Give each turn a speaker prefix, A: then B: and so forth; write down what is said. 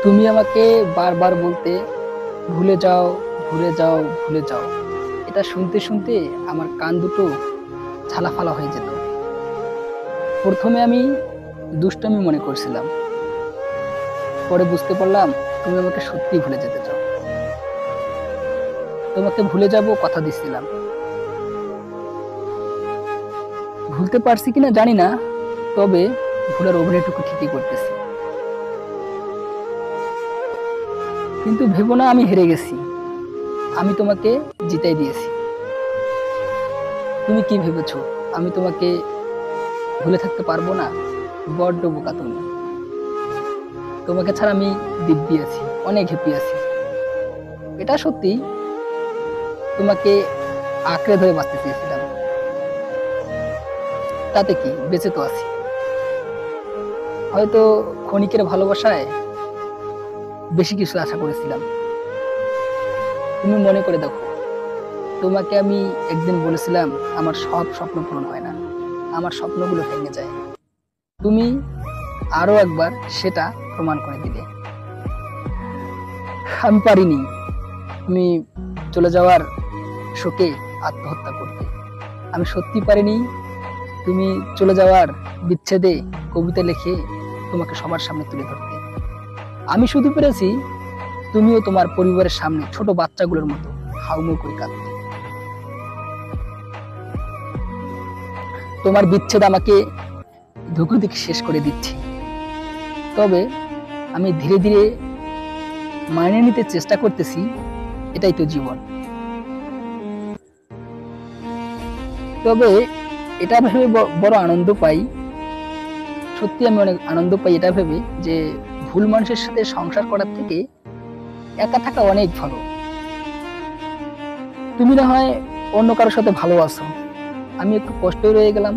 A: তুমি আমাকে বারবার বলতে ভুলে যাও, ভুলে যাও, ভুলে যাও। এটা শুনতে শুনতে আমার কান দুটো ঝালাফালা হয়ে যেত। প্রথমে আমি দুষ্টমি মনে করছিলাম, পরে বুঝতে পারলাম তুমি আমাকে সত্যি ভুলে যেতে চাও। তোমাকে ভুলে যাব কথা দিচ্ছিলাম, ভুলতে পারছি কিনা জানি না, তবে ভুলার অভিনয়টুকু ঠিকই করতেছি। কিন্তু ভেবো না আমি হেরে গেছি, আমি তোমাকে জিতাই দিয়েছি। তুমি কি ভেবেছো আমি তোমাকে ভুলে থাকতে পারবো না? বড্ড বোকা তুমি। তোমাকে ছাড়া আমি দিব্যি আছি, অনেক হ্যাপি আছি। এটা সত্যি, তোমাকে আঁকড়ে ধরে বাঁচতে চেয়েছিলাম, তাতে কি, বেঁচে তো আছি। হয়তো ক্ষণিকের ভালোবাসায় বেশি কিছু আশা করেছিলাম। তুমি মনে করে দেখো, তোমাকে আমি একদিন বলেছিলাম আমার সব স্বপ্ন পূরণ হয় না, আমার স্বপ্নগুলো ভেঙে যায়। তুমি আরো একবার সেটা প্রমাণ করে দিলে। আমি পারিনি তুমি চলে যাওয়ার শোকে আত্মহত্যা করতে। আমি সত্যি পারিনি তুমি চলে যাওয়ার বিচ্ছেদে কবিতা লিখে তোমাকে সবার সামনে তুলে ধরতে। আমি শুধু পেরেছি তুমিও তোমার পরিবারের সামনে ছোট বাচ্চাগুলোর মতো হাউমাউ করে কাঁদতে। তোমার বিচ্ছেদ আমাকে ধুকে ধুকে শেষ করে দিচ্ছে, তবে আমি ধীরে ধীরে মানিয়ে নিতে চেষ্টা করতেছি। এটাই তো জীবন। তবে এটা ভেবে বড় আনন্দ পাই, সত্যি আমি অনেক আনন্দ পাই এটা ভেবে যে ভুল মানুষের সাথে সংসার করার থেকে একা থাকা অনেক ভালো। তুমি না হয় অন্য কারোর সাথে ভালো আছো, আমি একটু কষ্টই রয়ে গেলাম।